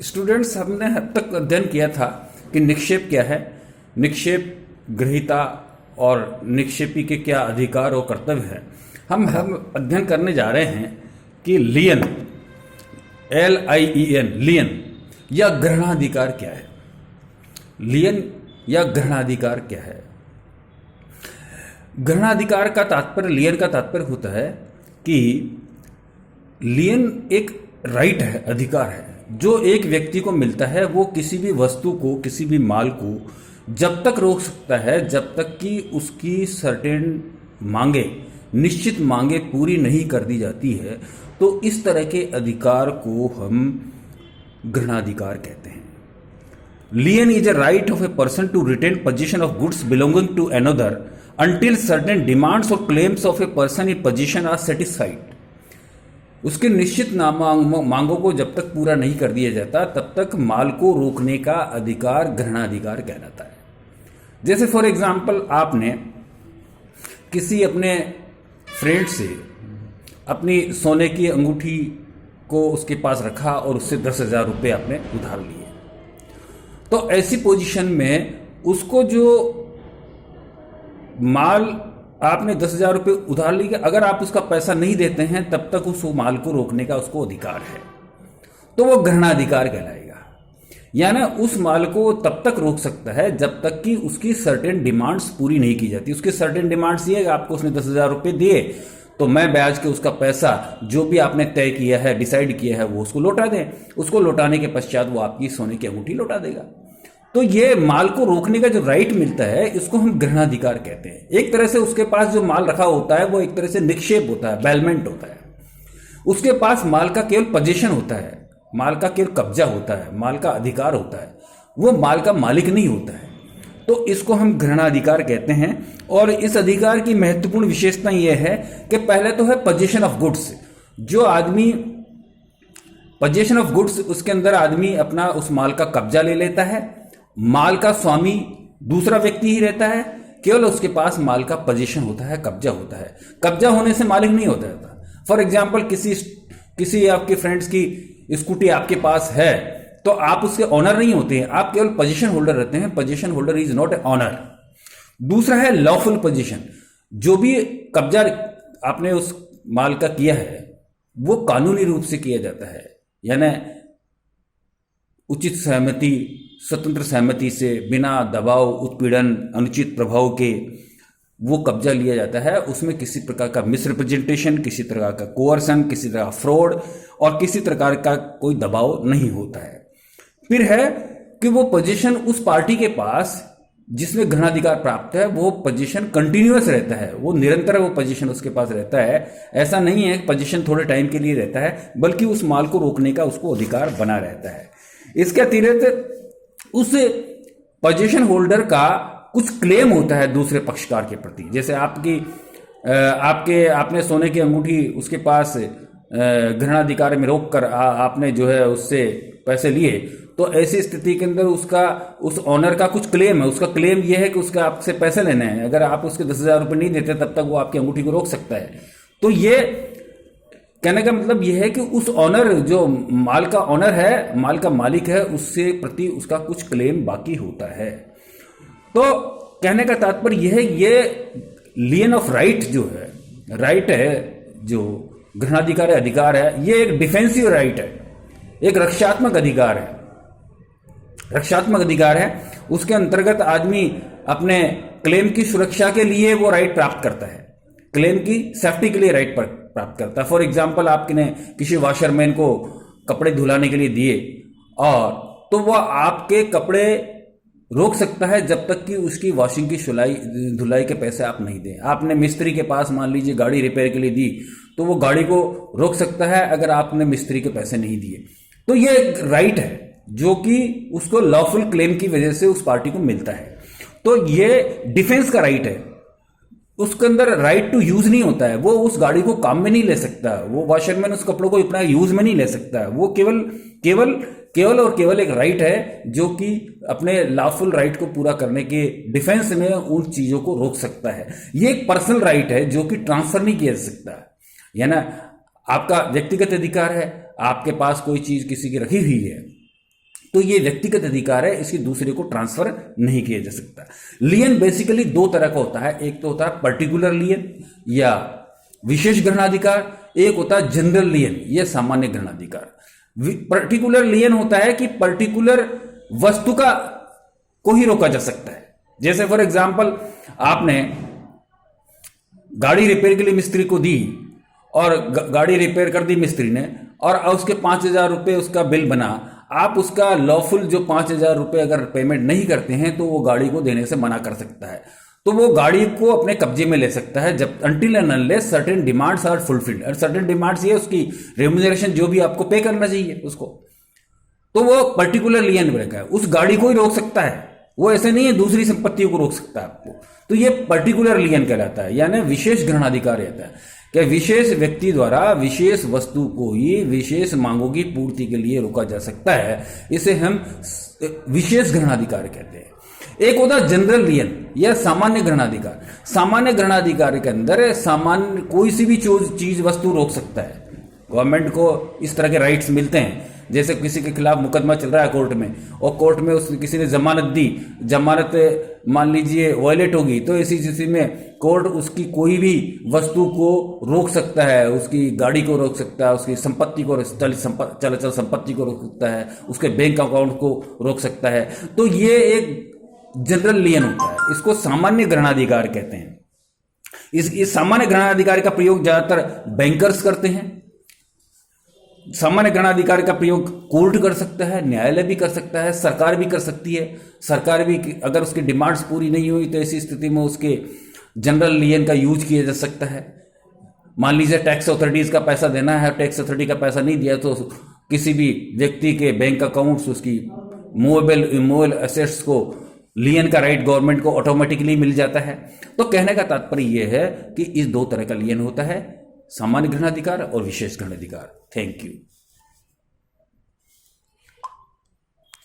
Students, हमने अब तक अध्ययन किया था कि निक्षेप क्या है, निक्षेप ग्रहीता और निक्षेपी के क्या अधिकार और कर्तव्य है। हम अध्ययन करने जा रहे हैं कि लियन, LIEN, लियन या ग्रहणाधिकार क्या है। लियन या ग्रहणाधिकार क्या है? ग्रहणाधिकार का तात्पर्य, लियन का तात्पर्य होता है कि लियन एक राइट है, अधिकार है, जो एक व्यक्ति को मिलता है। वो किसी भी वस्तु को, किसी भी माल को जब तक रोक सकता है जब तक कि उसकी सर्टेन मांगे, निश्चित मांगे पूरी नहीं कर दी जाती है। तो इस तरह के अधिकार को हम ग्रहणाधिकार कहते हैं। Lien is a right of a person to retain possession of goods belonging to another until certain demands or claims of a person in possession are satisfied. उसके निश्चित मांगों को जब तक पूरा नहीं कर दिया जाता तब तक माल को रोकने का अधिकार ग्रहणाधिकार कहलाता है। जैसे फॉर एग्जाम्पल, आपने किसी अपने फ्रेंड से अपनी सोने की अंगूठी को उसके पास रखा और उससे 10,000 रुपये आपने उधार लिए। तो ऐसी पोजीशन में उसको जो माल आपने 10,000 रुपये उधार लिए, अगर आप उसका पैसा नहीं देते हैं तब तक उस माल को रोकने का उसको अधिकार है। तो वो ग्रहणाधिकार कहलाएगा। यानी उस माल को तब तक रोक सकता है जब तक कि उसकी सर्टेन डिमांड्स पूरी नहीं की जाती। उसकी सर्टेन डिमांड्स ये है कि आपको उसने 10,000 रुपये दिए तो मैं ब्याज के उसका पैसा जो भी आपने तय किया है, डिसाइड किया है, वो उसको लौटा दें। उसको लौटाने के पश्चात वो आपकी सोने की अंगूठी लौटा देगा। तो ये माल को रोकने का जो राइट मिलता है, इसको हम ग्रहणाधिकार कहते हैं। एक तरह से उसके पास जो माल रखा होता है वो एक तरह से निक्षेप होता है, बैलमेंट होता है। उसके पास माल का केवल पोजीशन होता है, माल का केवल कब्जा होता है, माल का अधिकार होता है, वो माल का मालिक नहीं होता है। तो इसको हम ग्रहणाधिकार कहते हैं। और इस अधिकार की महत्वपूर्ण विशेषता यह है कि पहले तो है पोजीशन ऑफ गुड्स। जो आदमी पोजीशन ऑफ गुड्स, उसके अंदर आदमी अपना उस माल का कब्जा ले लेता है। माल का स्वामी दूसरा व्यक्ति ही रहता है, केवल उसके पास माल का पोजीशन होता है, कब्जा होता है। कब्जा होने से मालिक नहीं होता है। फॉर एग्जाम्पल, किसी आपके फ्रेंड्स की स्कूटी आपके पास है तो आप उसके ऑनर नहीं होते हैं, आप केवल पोजीशन होल्डर रहते हैं। Position holder is not a honour. दूसरा है लॉफुल पोजीशन। जो भी कब्जा आपने उस माल का किया है वो कानूनी रूप से किया जाता है, यानी उचित सहमति, स्वतंत्र सहमति से, बिना दबाव, उत्पीड़न, अनुचित प्रभाव के वो कब्जा लिया जाता है। उसमें किसी प्रकार का मिसरिप्रेजेंटेशन, किसी प्रकार का कोअर्सन, किसी तरह का फ्रॉड और किसी प्रकार का कोई दबाव नहीं होता है। फिर है कि वो पोजीशन उस पार्टी के पास जिसने ग्रहणाधिकार प्राप्त है, वो पोजीशन कंटिन्यूअस रहता है, वो निरंतर वो पोजीशन उसके पास रहता है। ऐसा नहीं है कि पोजीशन थोड़े टाइम के लिए रहता है, बल्कि उस माल को रोकने का उसको अधिकार बना रहता है। इसके अतिरिक्त उस पोजीशन होल्डर का कुछ क्लेम होता है दूसरे पक्षकार के प्रति। जैसे आपने सोने की अंगूठी उसके पास ग्रहणाधिकार में रोक कर आपने जो है उससे पैसे लिए, तो ऐसी स्थिति के अंदर उस ऑनर का कुछ क्लेम है। उसका क्लेम यह है कि उसका आपसे पैसे लेने हैं। अगर आप उसके 10,000 रुपये नहीं देते तब तक वो आपकी अंगूठी को रोक सकता है। तो ये कहने का मतलब यह है कि उस ऑनर, जो माल का ऑनर है, माल का मालिक है, उससे प्रति उसका कुछ क्लेम बाकी होता है। तो कहने का तात्पर्य यह है, ये लियन ऑफ राइट जो है, राइट है, जो ग्रहणाधिकार है, अधिकार है, ये एक डिफेंसिव राइट है, एक रक्षात्मक अधिकार है। रक्षात्मक अधिकार है, उसके अंतर्गत आदमी अपने क्लेम की सुरक्षा के लिए वो राइट प्राप्त करता है, क्लेम की सेफ्टी के लिए राइट प्राप्त करता है। फॉर एग्जाम्पल, आपने किसी वॉशरमैन को कपड़े धुलाने के लिए दिए, और तो वह आपके कपड़े रोक सकता है जब तक कि उसकी वॉशिंग की धुलाई के पैसे आप नहीं दें। आपने मिस्त्री के पास मान लीजिए गाड़ी रिपेयर के लिए दी, तो वो गाड़ी को रोक सकता है अगर आपने मिस्त्री के पैसे नहीं दिए। तो ये एक राइट है जो कि उसको लॉफुल क्लेम की वजह से उस पार्टी को मिलता है। तो ये डिफेंस का राइट है। उसके अंदर राइट टू यूज नहीं होता है। वो उस गाड़ी को काम में नहीं ले सकता, वो वॉशरमैन उस कपड़ों को अपना यूज में नहीं ले सकता। वो केवल और केवल एक राइट है जो कि अपने लॉफुल राइट को पूरा करने के डिफेंस में उन चीजों को रोक सकता है। ये एक पर्सनल राइट है जो कि ट्रांसफर नहीं किया जा सकता। यानी आपका व्यक्तिगत अधिकार है, आपके पास कोई चीज किसी की रखी हुई है, तो ये व्यक्तिगत अधिकार है, इसकी दूसरे को ट्रांसफर नहीं किया जा सकता। लियन बेसिकली दो तरह का होता है, एक तो होता है पर्टिकुलर लियन या विशेष ग्रहणाधिकार, एक होता है जनरल लियन या सामान्य ग्रहणाधिकार। पर्टिकुलर लियन होता है कि पर्टिकुलर वस्तु का को ही रोका जा सकता है। जैसे फॉर एग्जाम्पल आपने गाड़ी रिपेयर के लिए मिस्त्री को दी और गाड़ी रिपेयर कर दी मिस्त्री ने, और उसके 5,000 रुपये उसका बिल बना, आप उसका लॉफुल जो 5,000 रुपये अगर पेमेंट नहीं करते हैं तो वो गाड़ी को देने से मना कर सकता है। तो वो गाड़ी को अपने कब्जे में ले सकता है जब until and unless certain demands are fulfilled. और सर्टेन डिमांड्स ये उसकी रेम्यूनरेशन जो भी आपको पे करना चाहिए उसको, तो वो पर्टिकुलर लियन ब्रेक है, उस गाड़ी को ही रोक सकता है, वो ऐसे नहीं है दूसरी संपत्तियों को रोक सकता है आपको। तो ये पर्टिकुलर लियन कहलाता है, यानी विशेष ग्रहणाधिकार रहता है कि विशेष व्यक्ति द्वारा विशेष वस्तु को ही विशेष मांगों की पूर्ति के लिए रोका जा सकता है। इसे हम विशेष ग्रहणाधिकार कहते हैं। एक होता है जनरल लियन या सामान्य ग्रहणाधिकार। सामान्य ग्रहणाधिकार के अंदर सामान्य कोई सी भी चीज वस्तु रोक सकता है। गवर्नमेंट को इस तरह के राइट्स मिलते हैं, जैसे किसी के खिलाफ मुकदमा चल रहा है कोर्ट में, और कोर्ट में उस किसी ने जमानत दी, जमानत मान लीजिए वायलेट होगी, तो इसी स्थिति में कोर्ट उसकी कोई भी वस्तु को रोक सकता है, उसकी गाड़ी को रोक सकता है, उसकी संपत्ति को चल संपत्ति को रोक सकता है, उसके बैंक अकाउंट को रोक सकता है। तो ये एक जनरल लियन होता है, इसको सामान्य ग्रहणाधिकार कहते हैं। इस सामान्य ग्रहणाधिकार का प्रयोग ज्यादातर बैंकर्स करते हैं। सामान्य ग्रहणाधिकार का प्रयोग कोर्ट कर सकता है, न्यायालय भी कर सकता है, सरकार भी कर सकती है। सरकार भी अगर उसकी डिमांड्स पूरी नहीं हुई तो ऐसी स्थिति में उसके जनरल लियन का यूज किया जा सकता है। मान लीजिए टैक्स अथॉरिटीज का पैसा देना है, टैक्स अथॉरिटी का पैसा नहीं दिया तो किसी भी व्यक्ति के बैंक अकाउंट्स, उसकी मूवेबल इमूवेबल एसेट्स को लियन का राइट गवर्नमेंट को ऑटोमेटिकली मिल जाता है। तो कहने का तात्पर्य यह है कि इस दो तरह का लियन होता है, सामान्य ग्रहणाधिकार और विशेष ग्रहणाधिकार। Thank you.